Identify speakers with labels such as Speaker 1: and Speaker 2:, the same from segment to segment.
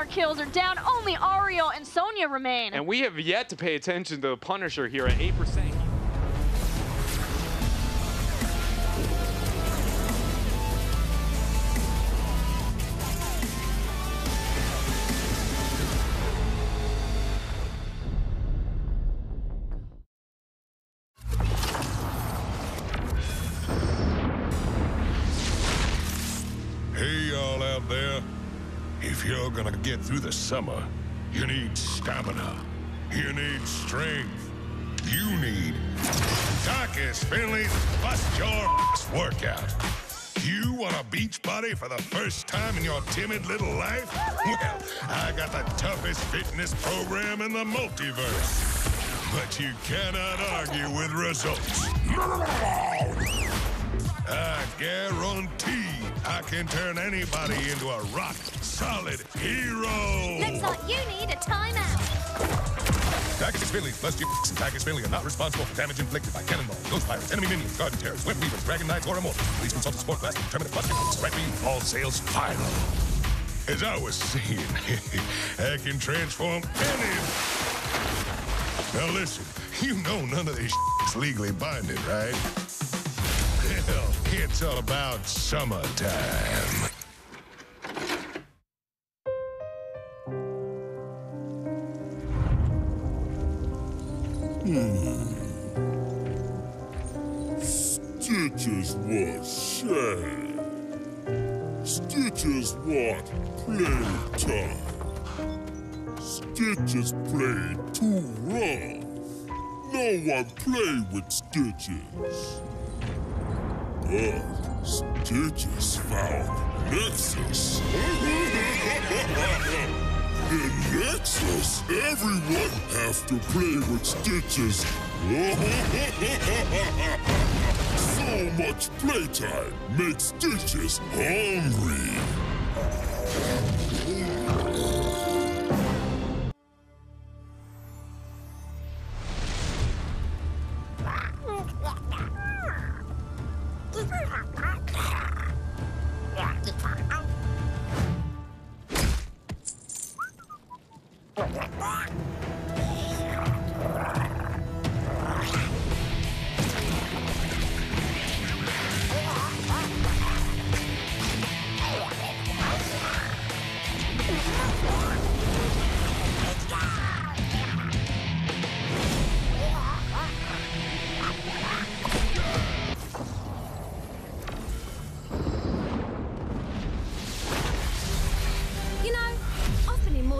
Speaker 1: for kills are down. Only Ariel and Sonya remain.
Speaker 2: And we have yet to pay attention to the Punisher here at 8%.
Speaker 3: Hey, y'all out there. If you're gonna get through the summer, you need stamina. You need strength. You need Takis Finley's Bust Your Ass Workout. You want a beach body for the first time in your timid little life? Well, I got the toughest fitness program in the multiverse. But you cannot argue with results. I guarantee I can turn anybody into a rock-solid hero!
Speaker 4: Looks like you need a timeout.
Speaker 3: Takis Finley, Bust Your Ass, and Takis Finley are not responsible for damage inflicted by cannonballs, ghost pirates, enemy minions, garden terrors, web weavers, dragon knights, or immortals. Please consult the support class to determine if Bust Your Ass is right beam. All sales final. As I was saying, I can transform any... Now listen, you know none of this is legally binding, right? Hell, it's all about summertime.
Speaker 5: Stitches was shame. Stitches want playtime. Stitches played too rough. No one play with Stitches. But Stitches found Nexus. In Nexus, everyone have to play with Stitches. So much playtime makes Stitches hungry.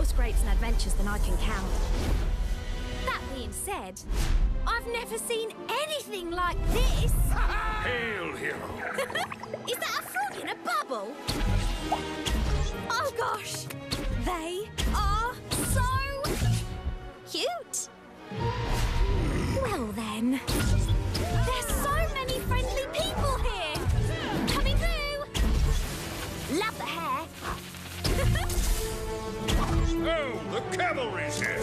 Speaker 4: Scrapes and adventures than I can count. That being said, I've never seen anything like this.
Speaker 3: Hail, hero!
Speaker 4: Is that a frog in a bubble? Oh gosh, they are so cute. Well then, there's so many friendly people here. Coming through. Love the hair.
Speaker 3: Oh, the cavalry's here!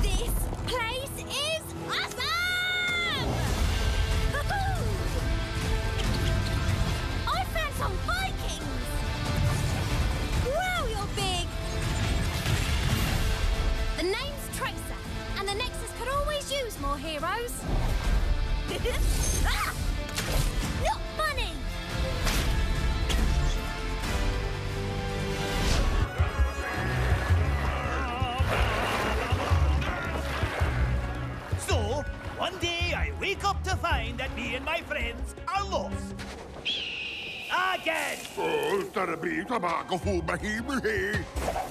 Speaker 4: This place is awesome! I found some Vikings! Wow, you're big! The name's Tracer, and the Nexus could always use more heroes. Ah! Not funny!
Speaker 6: One day I wake up to find that me and my friends are lost. Again!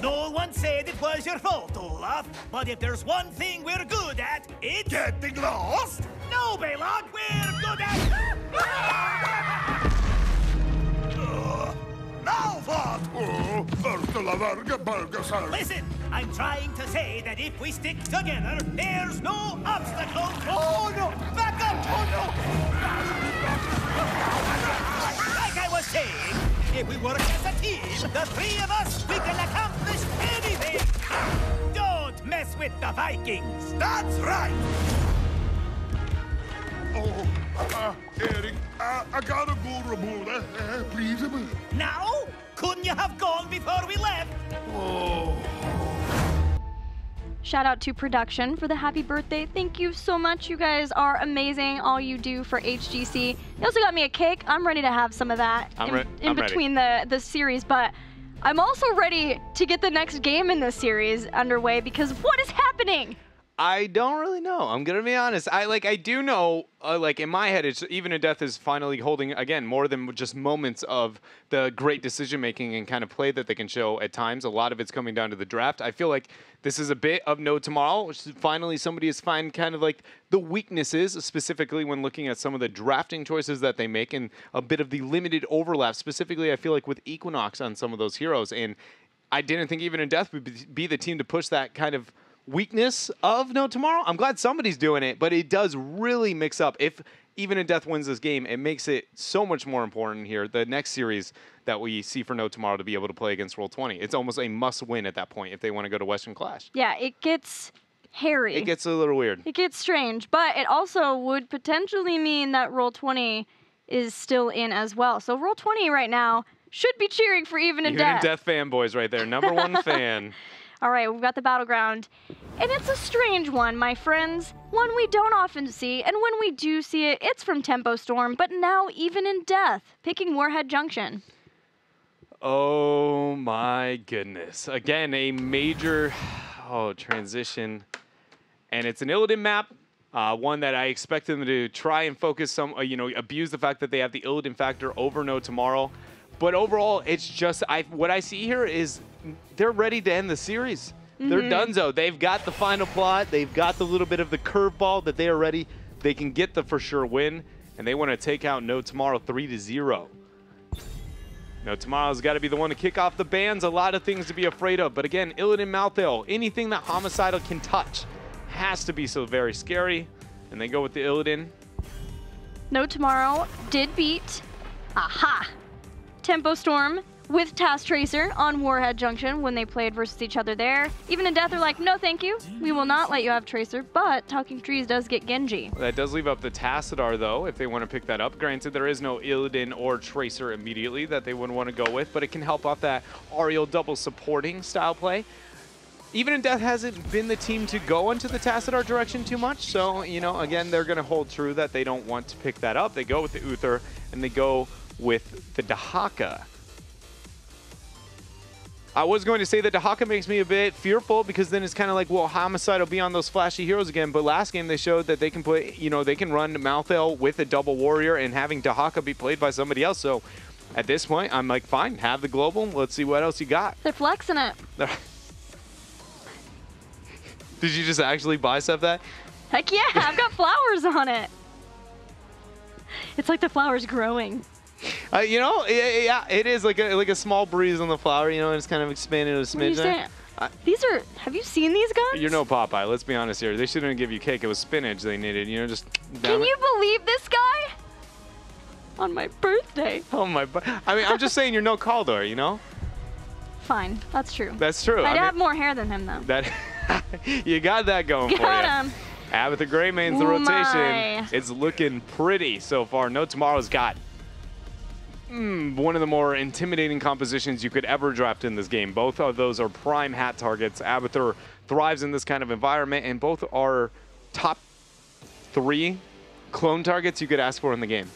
Speaker 6: No one said it was your fault, Olaf. But if there's one thing we're good at, it's... getting lost? No, Balog, we're good at... Now what? Listen, I'm trying to say that if we stick together, there's no obstacle. Oh no! Back up! Oh no! Like I was saying, if we work as a team, the three of us, we can accomplish anything. Don't mess with the Vikings. That's right.
Speaker 5: Oh, Eric, I gotta go, Ramona. Please.
Speaker 6: Now? Could Couldn't you have gone before we left?
Speaker 1: Shout out to production for the happy birthday. Thank you so much. You guys are amazing. All you do for HGC. You also got me a cake. I'm ready to have some of that in between the series, but I'm also ready to get the next game in this series underway because what is happening?
Speaker 2: I don't really know. I'm gonna be honest. I do know. Like in my head, it's Even in Death is finally holding again more than just moments of the great decision making and kind of play that they can show at times. A lot of it's coming down to the draft. I feel like this is a bit of No Tomorrow. Finally, somebody has found kind of like the weaknesses, specifically when looking at some of the drafting choices that they make and a bit of the limited overlap. Specifically, I feel like with Equinox on some of those heroes, and I didn't think Even in Death would be the team to push that kind of weakness of No Tomorrow. I'm glad somebody's doing it, but it does really mix up. If Even in Death wins this game, it makes it so much more important here. The next series that we see for No Tomorrow to be able to play against Roll20, it's almost a must-win at that point if they want to go to Western Clash.
Speaker 1: Yeah, it gets hairy.
Speaker 2: It gets a little weird.
Speaker 1: It gets strange, but it also would potentially mean that Roll20 is still in as well. So Roll20 right now should be cheering for Even in Death.
Speaker 2: Even in Death fanboys right there. Number one fan.
Speaker 1: All right, we've got the battleground. And it's a strange one, my friends. One we don't often see, and when we do see it, it's from Tempo Storm, but now Even in Death, picking Warhead Junction.
Speaker 2: Oh my goodness. Again, a major transition. And it's an Illidan map, one that I expect them to try and focus some, abuse the fact that they have the Illidan factor over No Tomorrow. But overall, it's just, what I see here is they're ready to end the series. They're donezo. They've got the final plot. They've got the little bit of the curveball that they are ready. They can get the for sure win, and they want to take out No Tomorrow 3-0. No Tomorrow's got to be the one to kick off the bans. A lot of things to be afraid of. But again, Illidan Malthael, anything that Homicidal can touch has to be so very scary. And they go with the Illidan.
Speaker 1: No Tomorrow did beat, Tempo Storm with Task Tracer on Warhead Junction when they played versus each other there. Even in Death, they're like, no thank you. We will not let you have Tracer, but Talking Trees does get Genji.
Speaker 2: That does leave up the Tassadar, though, if they want to pick that up. Granted, there is no Illidan or Tracer immediately that they would want to go with, but it can help off that Ariel double supporting style play. Even in Death hasn't been the team to go into the Tassadar direction too much, so, again, they're going to hold true that they don't want to pick that up. They go with the Uther, and they go with the Dahaka. I was going to say that Dahaka makes me a bit fearful because then it's kind of like, well, Homicide will be on those flashy heroes again. But last game they showed that they can put, they can run Malthael with a double warrior and having Dahaka be played by somebody else. So at this point, I'm like, fine, have the global. Let's see what else you got.
Speaker 1: They're flexing it.
Speaker 2: Did you just actually bicep that?
Speaker 1: Heck yeah, I've got flowers on it. It's like the flower's growing.
Speaker 2: Yeah, it is like a small breeze on the flower, and it's kind of expanding a smidge.
Speaker 1: These are, have you seen these guns?
Speaker 2: You're no Popeye, let's be honest here. They shouldn't give you cake, it was spinach they needed, just
Speaker 1: Can you believe this guy? On my birthday.
Speaker 2: Oh my, I'm just saying you're no Kaldor,
Speaker 1: Fine, that's true.
Speaker 2: That's true.
Speaker 1: I'd have more hair than him, though.
Speaker 2: You got that going for you.
Speaker 1: Got him.
Speaker 2: Abathur Greymaine's the rotation. It's looking pretty so far. No Tomorrow's got one of the more intimidating compositions you could ever draft in this game. Both of those are prime hat targets. Abathur thrives in this kind of environment, and both are top 3 clone targets you could ask for in the game.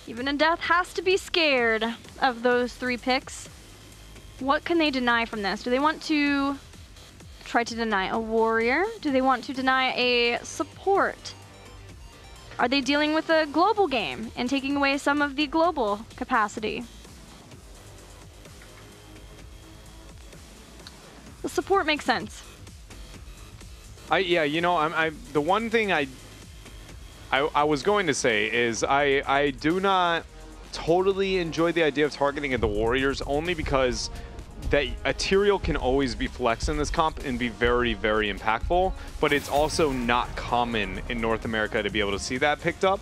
Speaker 1: Even in Death has to be scared of those 3 picks. What can they deny from this? Do they want to try to deny a warrior? Do they want to deny a support? Are they dealing with a global game and taking away some of the global capacity? The support makes sense.
Speaker 2: Yeah, the one thing I was going to say is I do not totally enjoy the idea of targeting at the warriors, only because that Ethereal can always be flexed in this comp and be very, very impactful, but it's also not common in North America to be able to see that picked up.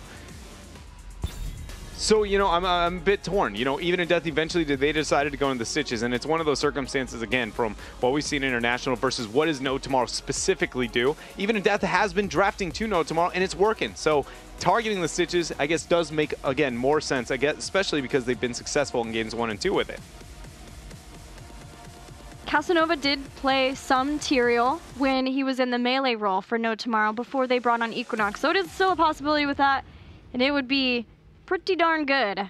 Speaker 2: So, you know, I'm a bit torn. You know, even in Death, eventually they decided to go into the Stitches, and it's one of those circumstances, again, from what we've seen in International versus what does No Tomorrow specifically do. Even in Death has been drafting to No Tomorrow, and it's working. So targeting the Stitches, I guess, does make, again, more sense, I guess, especially because they've been successful in games 1 and 2 with it.
Speaker 1: Casanova did play some Tyrael when he was in the melee role for No Tomorrow before they brought on Equinox. So it is still a possibility with that, and it would be pretty darn good.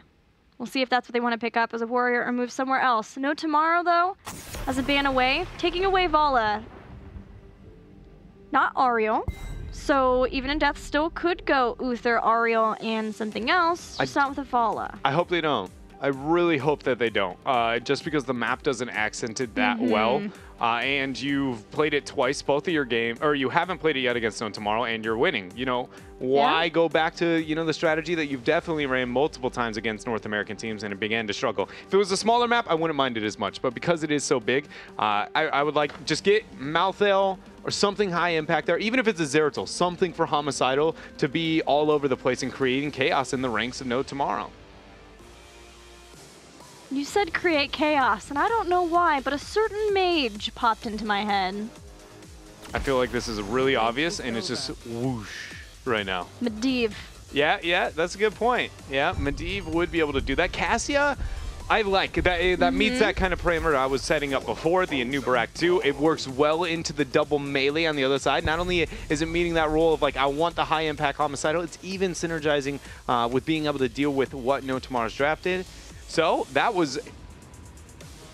Speaker 1: We'll see if that's what they want to pick up as a warrior or move somewhere else. No Tomorrow, though, as a ban away, taking away Vala. Not Ariel. So even in Death still could go Uther, Ariel, and something else, just not with a Vala.
Speaker 2: I hope they don't. I really hope that they don't, just because the map doesn't accent it that well, and you've played it twice, both of your game, or you haven't played it yet against No Tomorrow, and you're winning. You know, why go back to, you know, the strategy that you've definitely ran multiple times against North American teams and it began to struggle? If it was a smaller map, I wouldn't mind it as much, but because it is so big, I would like just get Malthael or something high impact there, even if it's a Zeratul, something for Homicidal to be all over the place and creating chaos in the ranks of No Tomorrow.
Speaker 1: You said create chaos, and I don't know why, but a certain mage popped into my head.
Speaker 2: I feel like this is really obvious, and it's just whoosh right now.
Speaker 1: Medivh.
Speaker 2: Yeah, that's a good point. Yeah, Medivh would be able to do that. Cassia, I like that. That meets that kind of parameter I was setting up before, the Anubarak 2. It works well into the double melee on the other side. Not only is it meeting that role of, like, I want the high impact homicidal, it's even synergizing with being able to deal with what No Tomorrow's drafted. So that was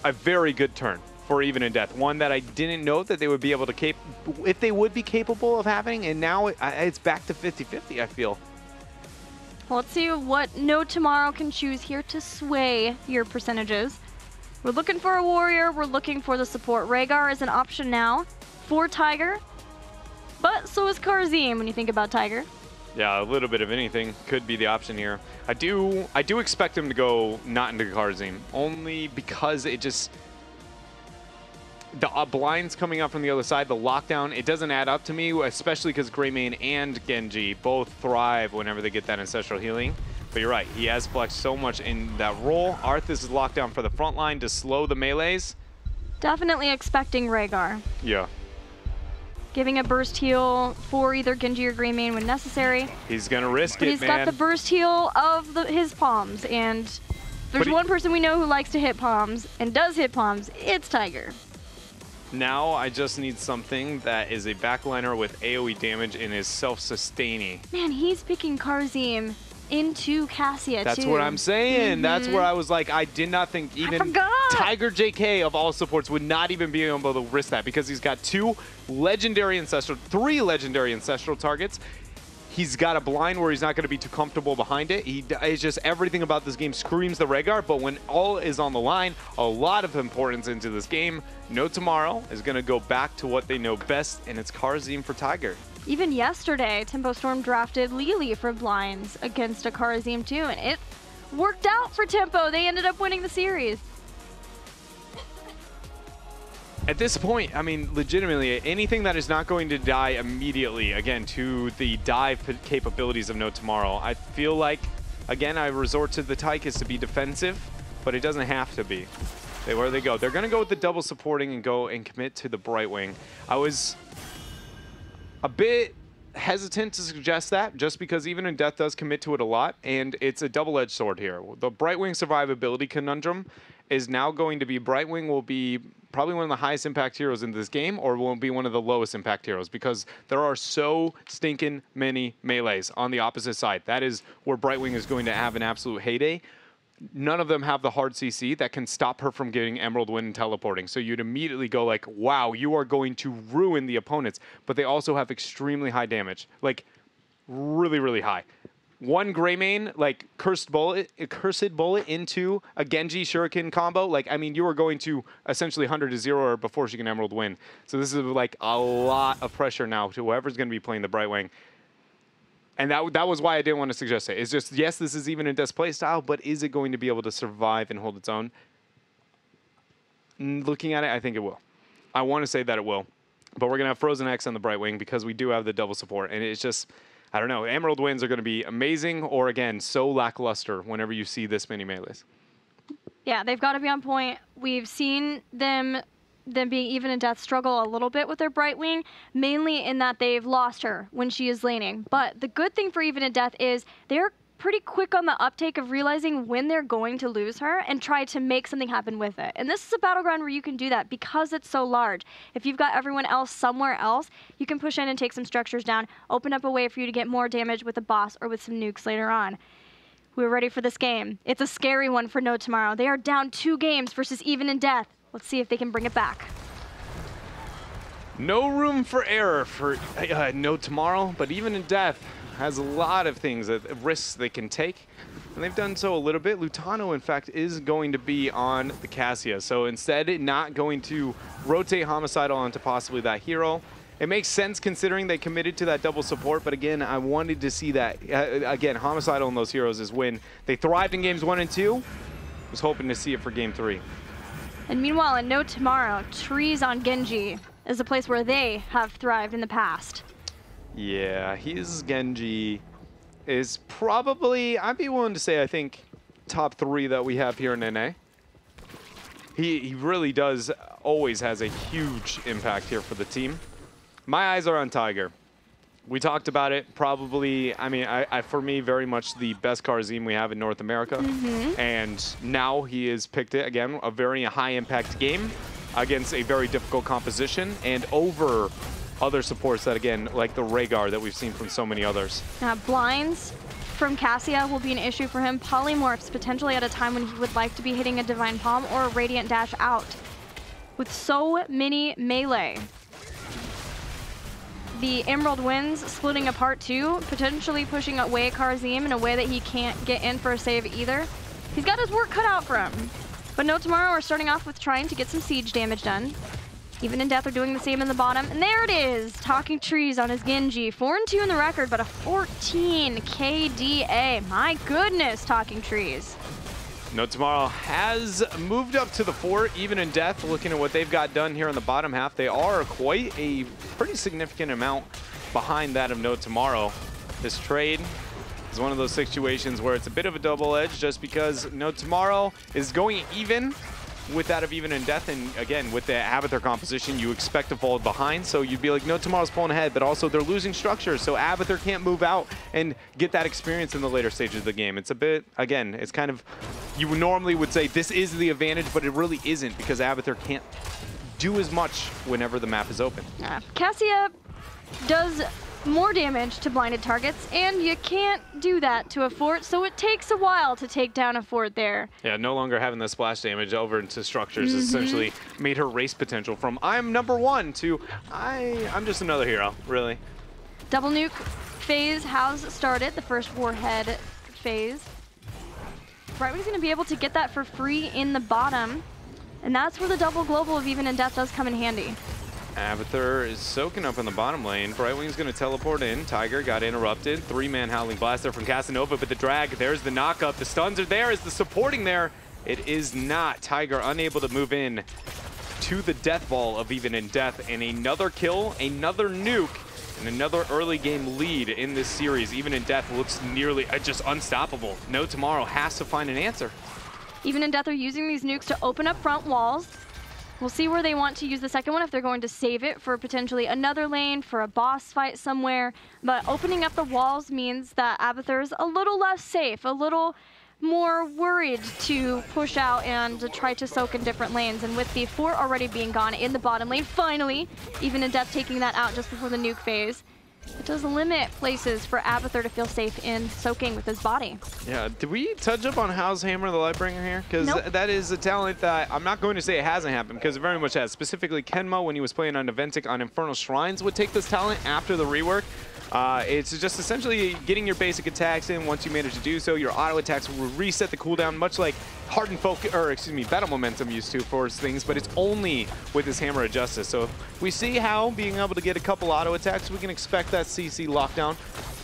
Speaker 2: a very good turn for Even in Death. One that I didn't know that they would be able to if they would be capable of having, and now it's back to 50-50, I feel.
Speaker 1: Well, let's see what No Tomorrow can choose here to sway your percentages. We're looking for a warrior, we're looking for the support. Rhaegar is an option now for Tiger, but so is Karzim when you think about Tiger.
Speaker 2: Yeah, a little bit of anything could be the option here. I do expect him to go not into Karzim, only because it just, the blinds coming up from the other side, the lockdown, it doesn't add up to me, especially because Greymane and Genji both thrive whenever they get that ancestral healing. But you're right, he has flexed so much in that role. Arthas is locked down for the front line to slow the melees.
Speaker 1: Definitely expecting Rhaegar.
Speaker 2: Yeah.
Speaker 1: Giving a burst heal for either Genji or Greymane when necessary.
Speaker 2: He's gonna risk
Speaker 1: but
Speaker 2: it,
Speaker 1: he's
Speaker 2: man.
Speaker 1: got the burst heal of his palms, and there's one person we know who likes to hit palms and does hit palms, it's Tiger.
Speaker 2: Now I just need something that is a backliner with AoE damage and is self-sustaining.
Speaker 1: Man, he's picking Karzim into Cassia,
Speaker 2: That's
Speaker 1: too.
Speaker 2: what I'm saying. That's where I was like, I did not think even Tiger JK of all supports would not even be able to risk that, because he's got three legendary ancestral targets. He's got a blind where he's not going to be too comfortable behind it. It's just everything about this game screams the Rhaegar, but when all is on the line, a lot of importance into this game. No Tomorrow is going to go back to what they know best, and it's Karzim for Tiger.
Speaker 1: Even yesterday, Tempo Storm drafted Lili for blinds against a Karzim too, and it worked out for Tempo. They ended up winning the series.
Speaker 2: At this point, I mean, legitimately, anything that is not going to die immediately, again, to the dive capabilities of No Tomorrow, I feel like, again, I resort to the Tychus to be defensive, but it doesn't have to be. Where they go. They're going to go with the double supporting and go and commit to the Brightwing. I was a bit hesitant to suggest that, just because Even in Death does commit to it a lot, and it's a double-edged sword here. The Brightwing survivability conundrum is now going to be Brightwing will be probably one of the highest impact heroes in this game, or will be one of the lowest impact heroes, because there are so stinking many melees on the opposite side. That is where Brightwing is going to have an absolute heyday. None of them have the hard CC that can stop her from getting Emerald Wind and teleporting. So you'd immediately go like, wow, you are going to ruin the opponents. But they also have extremely high damage, like really, really high. One Greymane, like cursed bullet into a Genji Shuriken combo. Like, I mean, you are going to essentially 100 to 0 her before she can Emerald Wind. So this is like a lot of pressure now to whoever's going to be playing the Brightwing. And that was why I didn't want to suggest it. It's just, yes, this is Even in Death play style, but is it going to be able to survive and hold its own? Looking at it, I think it will. I want to say that it will. But we're going to have Frozen X on the Brightwing because we do have the double support. And it's just, I don't know. Emerald wins are going to be amazing or, again, so lackluster whenever you see this many melees.
Speaker 1: Yeah, they've got to be on point. We've seen them being even in death struggle a little bit with their Brightwing, mainly in that they've lost her when she is laning. But the good thing for even in death is they're pretty quick on the uptake of realizing when they're going to lose her and try to make something happen with it. And this is a battleground where you can do that because it's so large. If you've got everyone else somewhere else, you can push in and take some structures down, open up a way for you to get more damage with a boss or with some nukes later on. We're ready for this game. It's a scary one for No Tomorrow. They are down 2 games versus even in death. Let's see if they can bring it back.
Speaker 2: No room for error for No Tomorrow, but even in death has a lot of things, risks they can take. And they've done so a little bit. Lutano, in fact, is going to be on the Cassia. So instead, not going to rotate Homicidal onto possibly that hero. It makes sense considering they committed to that double support, but again, I wanted to see that. Again, Homicidal and those heroes is when they thrived in games 1 and 2. Was hoping to see it for game 3.
Speaker 1: And meanwhile, in No Tomorrow, Trees on Genji is a place where they have thrived in the past.
Speaker 2: Yeah, his Genji is probably, I'd be willing to say, I think, top 3 that we have here in NA. He really does, always has a huge impact here for the team. My eyes are on Tiger. We talked about it, probably, I mean, for me, very much the best Karzim we have in North America. And now he has picked it, again, a very high-impact game against a very difficult composition and over other supports that, again, like the Rhaegar that we've seen from so many others.
Speaker 1: Blinds from Cassia will be an issue for him. Polymorphs potentially at a time when he would like to be hitting a Divine Palm or a Radiant Dash out. With so many melee. The Emerald wins splitting apart too, potentially pushing away Karzim in a way that he can't get in for a save either. He's got his work cut out for him. But No Tomorrow are starting off with trying to get some siege damage done. Even in death are doing the same in the bottom. And there it is, Talking Trees on his Genji. 4-2 in the record, but a 14 KDA. My goodness, Talking Trees.
Speaker 2: No Tomorrow has moved up to the 4, even in death. Looking at what they've got done here in the bottom half, they are quite a pretty significant amount behind that of No Tomorrow. This trade is one of those situations where it's a bit of a double edge just because No Tomorrow is going even with that of even in death, and again, with the Abathur composition, you expect to fall behind, so you'd be like, No Tomorrow's pulling ahead, but also they're losing structure, so Abathur can't move out and get that experience in the later stages of the game. It's a bit, again, it's kind of, you normally would say this is the advantage, but it really isn't because Abathur can't do as much whenever the map is open.
Speaker 1: Cassia does more damage to blinded targets, and you can't do that to a fort, so it takes a while to take down a fort there.
Speaker 2: Yeah, no longer having the splash damage over into structures essentially made her race potential from I'm #1 to I'm just another hero, really.
Speaker 1: Double nuke phase has started, the first warhead phase. Brightwing's going to be able to get that for free in the bottom, and that's where the double global of even in death does come in handy.
Speaker 2: Abathur is soaking up in the bottom lane. Brightwing's going to teleport in. Tiger got interrupted. 3-man Howling Blast there from Casanova, but the drag, there's the knockup. The stuns are there. Is the supporting there? It is not. Tiger unable to move in to the death ball of even in death. And another kill, another nuke, and another early game lead in this series. Even in death looks nearly just unstoppable. No Tomorrow has to find an answer.
Speaker 1: Even in death are using these nukes to open up front walls. We'll see where they want to use the second one, if they're going to save it for potentially another lane, for a boss fight somewhere. But opening up the walls means that Abathur's a little less safe, a little more worried to push out and to try to soak in different lanes. And with the fort already being gone in the bottom lane, finally, even in death taking that out just before the nuke phase, it does limit places for Abathur to feel safe in soaking with his body.
Speaker 2: Yeah, did we touch up on Hal's Hammer, the Lightbringer here? Because
Speaker 1: nope.
Speaker 2: that is a talent that I'm not going to say it hasn't happened, because it very much has. Specifically, Kenmo, when he was playing on Aventic on Infernal Shrines, would take this talent after the rework. It's just essentially getting your basic attacks in. Once you manage to do so, your auto attacks will reset the cooldown, much like Hardened Focus, or excuse me, Battle Momentum used to for things, but it's only with his Hammer of Justice. So if we see how being able to get a couple auto attacks, we can expect that CC lockdown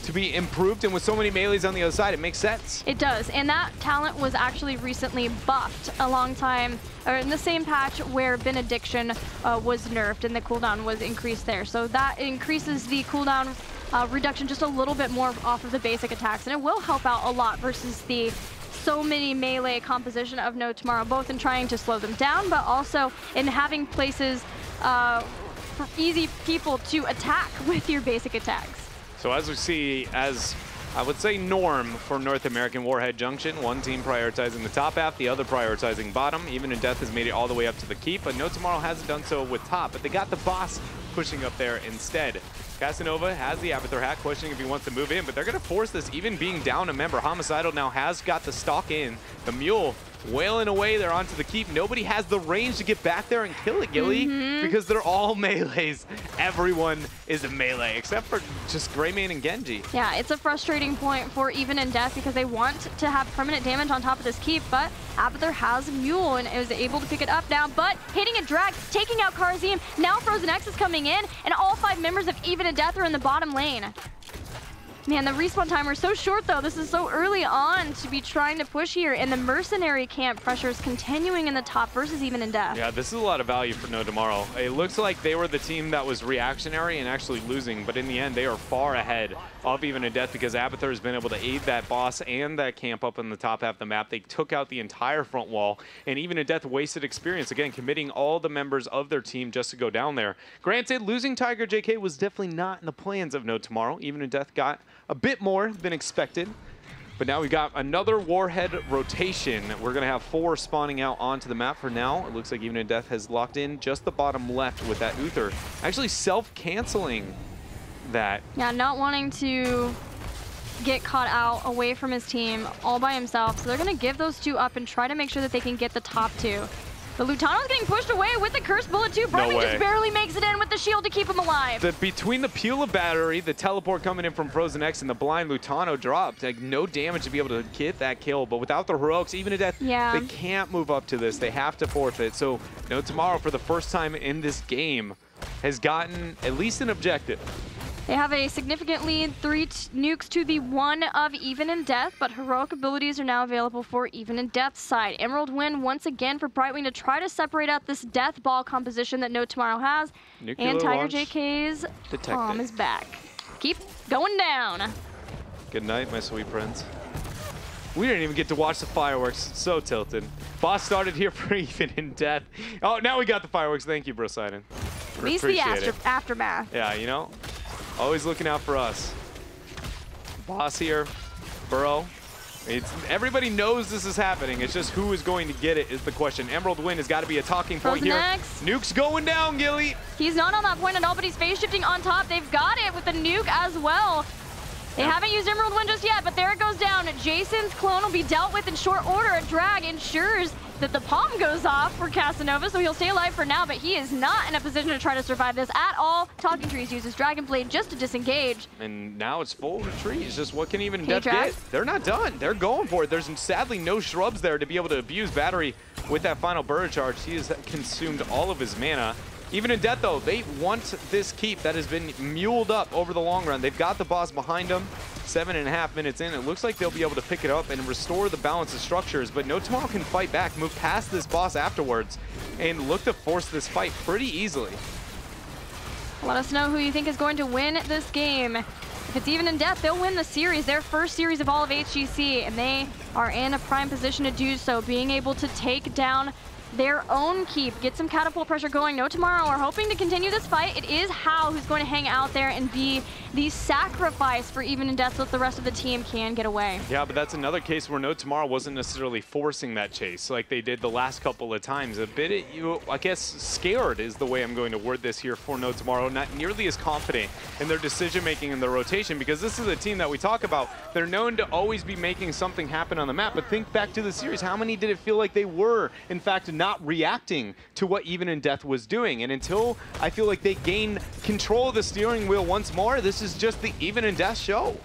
Speaker 2: to be improved, and with so many melees on the other side, it makes sense.
Speaker 1: It does, and that talent was actually recently buffed a long time, or in the same patch where Benediction was nerfed and the cooldown was increased there. So that increases the cooldown reduction just a little bit more off of the basic attacks, and it will help out a lot versus the so many melee composition of No Tomorrow, both in trying to slow them down, but also in having places for easy people to attack with your basic attacks.
Speaker 2: So as we see, as I would say norm for North American Warhead Junction, one team prioritizing the top half, the other prioritizing bottom. Even in Death has made it all the way up to the keep, but No Tomorrow hasn't done so with top, but they got the boss pushing up there instead. Casanova has the Abathur hat, questioning if he wants to move in, but they're going to force this, even being down a member. Homicidal now has got the stalk in. The Mule wailing away there onto the keep. Nobody has the range to get back there and kill it, Gilly, because they're all melees. Everyone is a melee, except for just Greymane and Genji.
Speaker 1: Yeah, it's a frustrating point for Even in Death because they want to have permanent damage on top of this keep, but Abathur has Mule and is able to pick it up now, but hitting a drag, taking out Karzim. Now Frozen X is coming in, and all 5 members of Even in Death are in the bottom lane. Man, the respawn timer is so short, though. This is so early on to be trying to push here, and the mercenary camp pressure is continuing in the top versus Even in Death.
Speaker 2: Yeah, this is a lot of value for No Tomorrow. It looks like they were the team that was reactionary and actually losing, but in the end, they are far ahead of Even in Death because Abathur has been able to aid that boss and that camp up in the top half of the map. They took out the entire front wall, and Even in Death wasted experience, again, committing all the members of their team just to go down there. Granted, losing Tiger JK was definitely not in the plans of No Tomorrow. Even in Death got a bit more than expected, but now we got another Warhead rotation. We're going to have 4 spawning out onto the map for now. It looks like Even in Death has locked in just the bottom left with that Uther. Actually self-canceling that.
Speaker 1: Yeah, not wanting to get caught out away from his team all by himself, so they're going to give those 2 up and try to make sure that they can get the top 2. But Lutano's getting pushed away with the Cursed Bullet too. Brightwing just barely makes it in with the shield to keep him alive.
Speaker 2: Between the Pula battery, the teleport coming in from Frozen X, and the blind, Lutano dropped. Like, no damage to be able to get that kill. But without the heroics, Even in Death, they can't move up to this. They have to forfeit. So No Tomorrow, for the first time in this game, has gotten at least an objective.
Speaker 1: They have a significant lead, 3 nukes to the 1 of Even in Death, but heroic abilities are now available for Even in Death's side. Emerald win once again for Brightwing to try to separate out this death ball composition that No Tomorrow has.
Speaker 2: Nuclear
Speaker 1: and Tiger
Speaker 2: launch
Speaker 1: JK's
Speaker 2: detected.
Speaker 1: palm is back. Keep going down.
Speaker 2: Good night, my sweet friends. We didn't even get to watch the fireworks. So tilted. Boss started here for Even in Death. Oh, now we got the fireworks. Thank you, Brosidon.
Speaker 1: At least the aftermath.
Speaker 2: Yeah, you know, always looking out for us. Boss here, Burrow. Everybody knows this is happening. It's just who is going to get it is the question. Emerald win has got to be a talking point here. Nuke's going down, Gilly.
Speaker 1: He's not on that point at all, but he's phase shifting on top. They've got it with the nuke as well. They haven't used Emerald Wind just yet, but there it goes down. Jason's clone will be dealt with in short order. A drag ensures that the palm goes off for Casanova, so he'll stay alive for now, but he is not in a position to try to survive this at all. Talking Trees uses Dragon Blade just to disengage.
Speaker 2: And now it's full retreat. It's just what can Even Death get? They're not done. They're going for it. There's sadly no shrubs there to be able to abuse Battery with that final Burrow charge. He has consumed all of his mana. Even in Death, though, they want this keep that has been muled up over the long run. They've got the boss behind them. 7.5 minutes in, it looks like they'll be able to pick it up and restore the balance of structures, but No Tomorrow can fight back, move past this boss afterwards, and look to force this fight pretty easily.
Speaker 1: Let us know who you think is going to win this game. If it's Even in Death, they'll win the series, their first series of all of HGC, and they are in a prime position to do so, being able to take down their own keep, get some catapult pressure going. No Tomorrow are hoping to continue this fight. It is Hao who's going to hang out there and be the sacrifice for Even in Death so that the rest of the team can get away.
Speaker 2: Yeah, but that's another case where No Tomorrow wasn't necessarily forcing that chase like they did the last couple of times. A bit, I guess, scared is the way I'm going to word this here for No Tomorrow. Not nearly as confident in their decision-making in their rotation, because this is a team that we talk about. They're known to always be making something happen on the map, but think back to the series. How many did it feel like they were, in fact, not reacting to what Even in Death was doing? And until I feel like they gain control of the steering wheel once more, this is just the Even in Death show.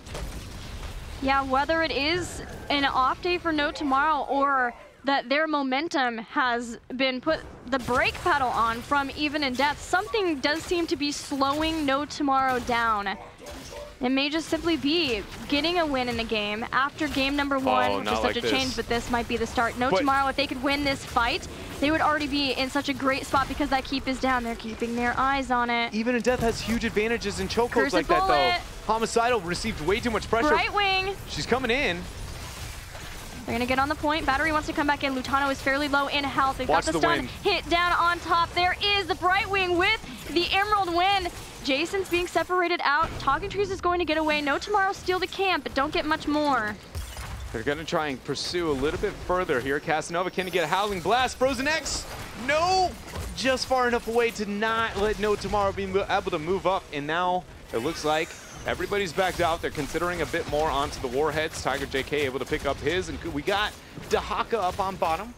Speaker 1: Yeah, whether it is an off day for No Tomorrow or that their momentum has been put the brake pedal on from Even in Death, something does seem to be slowing No Tomorrow down. It may just simply be getting a win in the game after game number 1, which is
Speaker 2: not
Speaker 1: such
Speaker 2: like
Speaker 1: a change,
Speaker 2: this.
Speaker 1: but this might be the start. No
Speaker 2: But-
Speaker 1: tomorrow, if they could win this fight, they would already be in such a great spot because that keep is down. They're keeping their eyes on it.
Speaker 2: Even in Death has huge advantages in chokeholds
Speaker 1: Cursed
Speaker 2: like that,
Speaker 1: bullet.
Speaker 2: though. Homicidal received way too much pressure.
Speaker 1: Right wing.
Speaker 2: She's coming in.
Speaker 1: They're going to get on the point. Battery wants to come back in. Lutano is fairly low in health. They've
Speaker 2: Watch
Speaker 1: got
Speaker 2: the
Speaker 1: the stun
Speaker 2: wind.
Speaker 1: hit down on top. There is the Bright Wing with the Emerald Wind. Jason's being separated out. Talking Trees is going to get away. No tomorrow, steal the camp, but don't get much more.
Speaker 2: They're going to try and pursue a little bit further here. Casanova can get a Howling Blast. Frozen X, no! Just far enough away to not let No Tomorrow be able to move up. And now it looks like everybody's backed out. They're considering a bit more onto the Warheads. Tiger JK able to pick up his. And we got Dahaka up on bottom,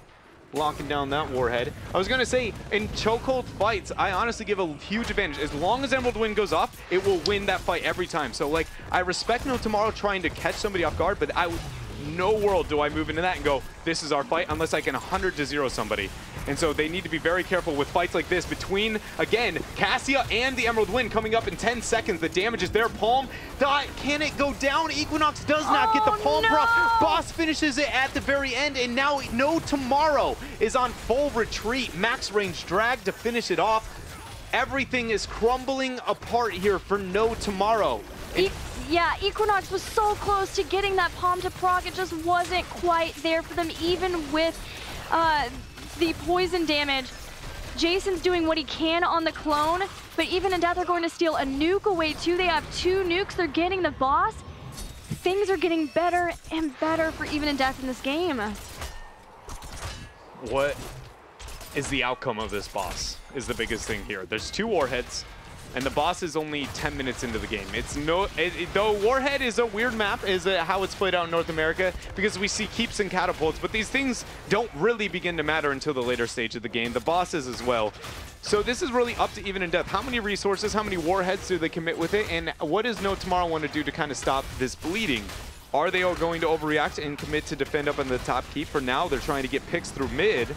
Speaker 2: locking down that Warhead. I was going to say, in chokehold fights, I honestly give a huge advantage. As long as Emerald Wind goes off, it will win that fight every time. So, like, I respect No Tomorrow trying to catch somebody off guard, but no world do I move into that and go, this is our fight, unless I can 100-0 somebody. And so they need to be very careful with fights like this between, again, Cassia and the Emerald Wind coming up in 10 seconds. The damage is there. Palm, can it go down? Equinox does not get the Palm Pro. Boss finishes it at the very end, and now No Tomorrow is on full retreat. Max range drag to finish it off. Everything is crumbling apart here for No Tomorrow.
Speaker 1: Yeah, Equinox was so close to getting that palm to proc. It just wasn't quite there for them, even with the poison damage. Jason's doing what he can on the clone, but even in death, they're going to steal a nuke away too. They have 2 nukes. They're getting the boss. Things are getting better and better for even in death in this game.
Speaker 2: What is the outcome of this boss is the biggest thing here. There's 2 Warheads. And the boss is only 10 minutes into the game. It's though Warhead is a weird map, is how it's played out in North America, because we see keeps and catapults, but these things don't really begin to matter until the later stage of the game. The bosses as well. So this is really up to even in death. How many resources, how many Warheads do they commit with it, and what does No Tomorrow want to do to kind of stop this bleeding? Are they all going to overreact and commit to defend up on the top keep? For now, they're trying to get picks through mid.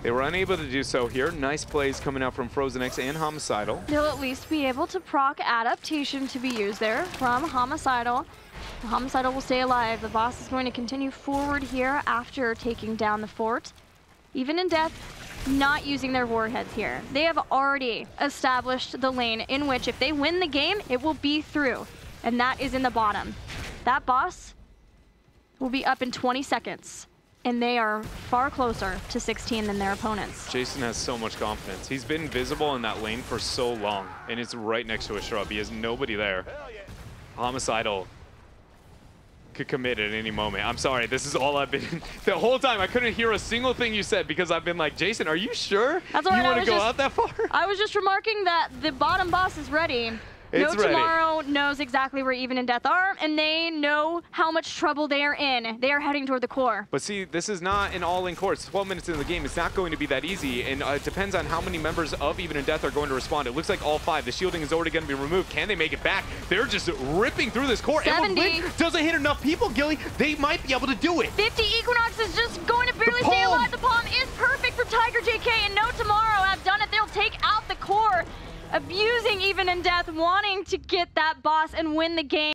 Speaker 2: They were unable to do so here. Nice plays coming out from Frozen X and Homicidal.
Speaker 1: They'll at least be able to proc adaptation to be used there from Homicidal. Homicidal will stay alive. The boss is going to continue forward here after taking down the fort. Even in death, not using their warheads here. They have already established the lane in which if they win the game, it will be through. And that is in the bottom. That boss will be up in 20 seconds. And they are far closer to 16 than their opponents.
Speaker 2: Jason has so much confidence. He's been visible in that lane for so long, and it's right next to a shrub. He has nobody there. Homicidal could commit at any moment. I'm sorry, this is all I've been... the whole time, I couldn't hear a single thing you said because I've been like, Jason, are you sure
Speaker 1: That's all right,
Speaker 2: you want to go out that far?
Speaker 1: I was just remarking that the bottom boss is ready.
Speaker 2: It's
Speaker 1: No
Speaker 2: ready.
Speaker 1: Tomorrow knows exactly where Even in Death are, and they know how much trouble they are in. They are heading toward the core.
Speaker 2: But see, this is not an all-in core. It's 12 minutes into the game. It's not going to be that easy, and it depends on how many members of Even in Death are going to respond. It looks like all 5. The shielding is already going to be removed. Can they make it back? They're just ripping through this core.
Speaker 1: 70.
Speaker 2: Emerald Wind doesn't hit enough people, Gilly. They might be able to do it.
Speaker 1: 50 Equinox is just going to barely
Speaker 2: The
Speaker 1: stay
Speaker 2: palm.
Speaker 1: alive. The palm is perfect for Tiger JK, and No Tomorrow have done it. They'll take out the core, abusing Even in Death, wanting to get that boss and win the game.